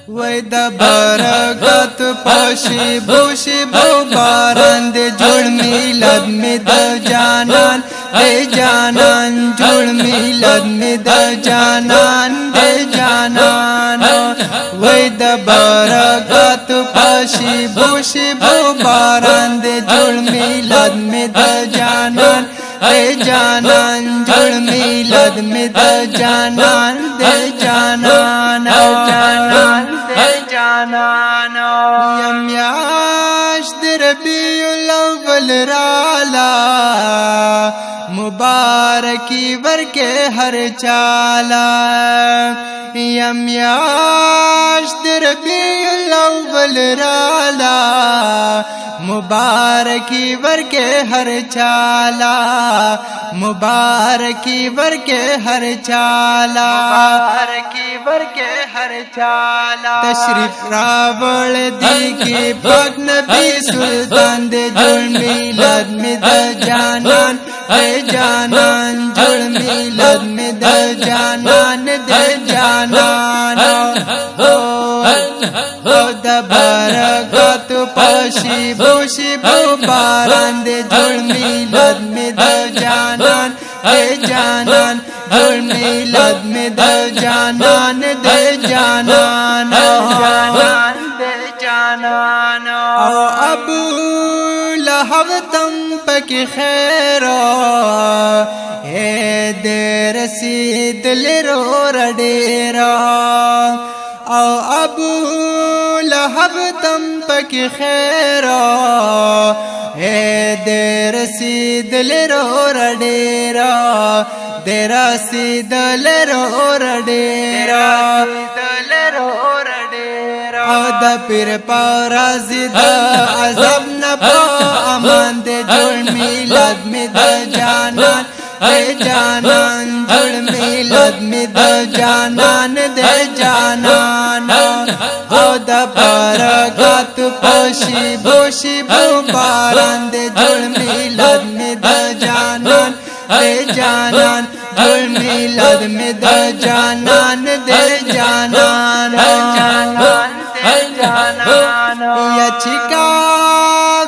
وای د برکت پشی بوشی بو باران دے جوڑ میلاد میں د جانان دے جانان جوڑ میلاد میں د جانان دے جانان وای د برکت پشی بوشی بو باران دے جوڑ میلاد میں د جانان دے جانان جوڑ میلاد میں د جانان دے جانان جانان دے جانان یمیاش در ربیع الاول رالا مبارکی ورکے ہر چالا یمیاش در ربیع الاول رالا مبارکی ورکے ہر چالا مبارکی ورکے ہر چالا مبارکی ورکے ہر چالا تشریف راوڑ دی کی پاک نبی سلطان دے جوڑ میلاد میں د جانان دے جانان جوڑ میلاد میں د جانان دے جانان د برکت پشی بوشی بو باران دے جوڑ میلاد میں د جانان دے جانان جوڑ میلاد میں د جانان دے جانان جانان دے جانان او ابو لہب تم پک خیر اے دے رسید لرو رڈیرا او ابو لہب تم پک خیر اے دے رسید لرو رڈیرا دے رسید لرو رڈیرا او دا پیر پارازی دا عذاب نپا امان دے جوڑ میلاد میں دا جانان دے جانان جوڑ میلاد میں دا جانان دے جانان او دا برکات پوشی بوشی بو باران دے جوڑ میلاد میں دا جانان دے جانان جوڑ میلاد میں دا جانان دے جانان جانان دے جانان یا چکا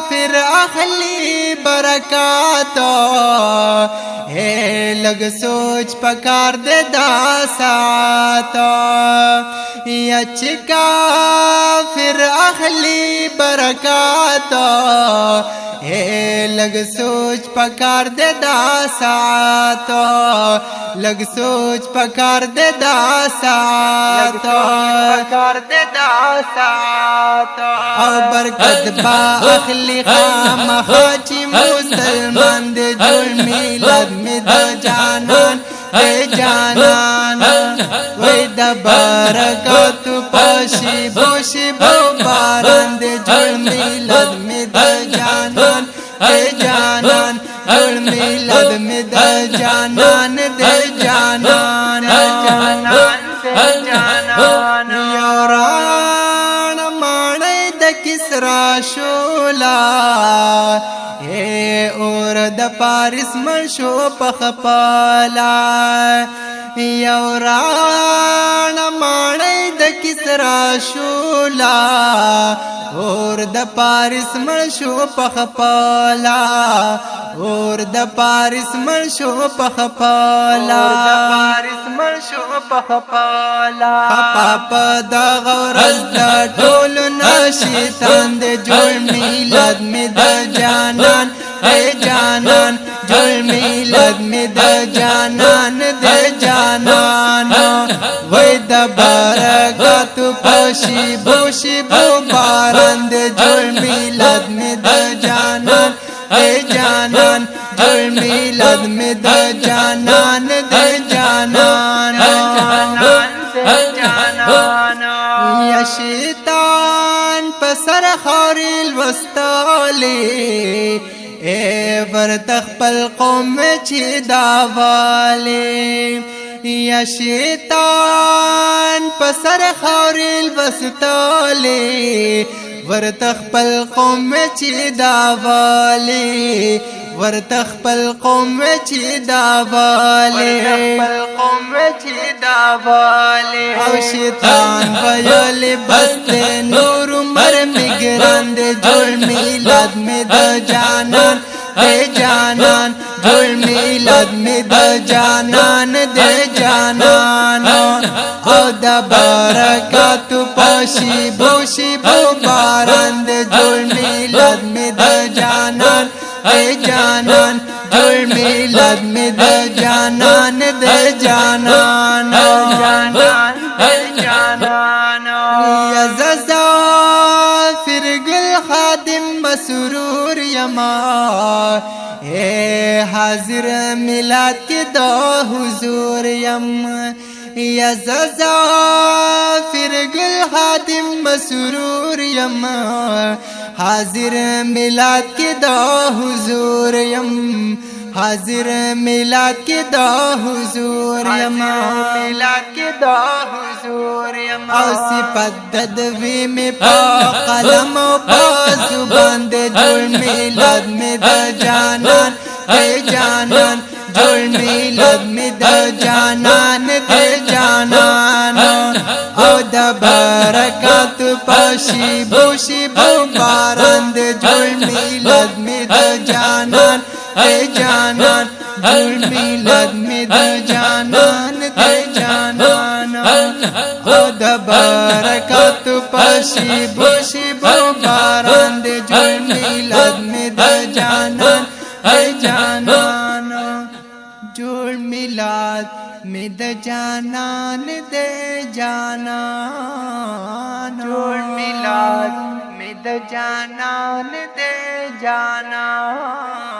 پھر اخلی برکات اے لگ سوچ پکار دے دا سات یا چکا پھر اخلی برکات اے لگ سوچ پکار دے دا سات لگ سوچ پکار دے دا سات پکار دے دا سات او برکت با اخلی خام خاچی مسلمان دے جوڑ میلاد میں دا جانان دے جانان وی دا برکت پاشی بوشی بو باران دے جوڑ میلاد میں دا جانان دے جانان جوڑ میلاد میں دا جانان دے جانان جانان دے جانان یوران مانے دا کسرا شولا اے اور دا پارس منشو پخپالا یوران مانے دا کسرا شولا اور دا پارس منشو پخپالا اور دا پارس منشو پخپالا پارس منشو پخپالا پاپا دا غورز دا ٹول نشیطان دے جوڑ میلاد میں دا جانان دے جانان جوڑ میلاد میں دا جانان دے جانان وی دا برکات پوشی بوشی بو باران دے جوڑ میلاد میں دا جانان دے جانان جوڑ میلاد میں دا جانان دے جانان جانان دے جانان یا شیطان پسر خاریل وستالی اے ورتخ پل قوم چی داوالی یا شیطان پسر خاریل وستالی ورتخ پل قوم چی داوالی ورتخپل قوم چې دا والے او شیطان ویل بس دے نور عمر مگران دے جوڑ میلاد میں دا جانان دے جانان جوڑ میلاد میں دا جانان دے جانان او دا برکات پاشی بوشی بو باران دے جوڑ میلاد میں دا جانان دے جانان جوڑ میلاد میں دا جانان دے جانان یا زفر گل خادم مسرور یما اے حاضر میلاد کے دا حضور یم یا زفر گل خادم مسرور یما حاضر میلاد کے دا حضور یم حاضر میلاد کے دا حضور یم میلاد کے دا حضور یم او صفت ددوی میں پا قلم و پا زبان دے جوڑ میلاد میں دا جانان دے جانان جوڑ میلاد میں دا جانان دے جانان او دا برکات پاشی بوشی بو باران دے جوڑ میلاد میں دا جانان دے جانان جوڑ میلاد میں دا جانان دے جانان او دا برکات پاشی بوشی بو باران دے جوڑ میلاد میں دا جانان دے جانان جوڑ میلاد میں دا جانان دے جانان جوڑ میلاد میں دا جانان دے جانان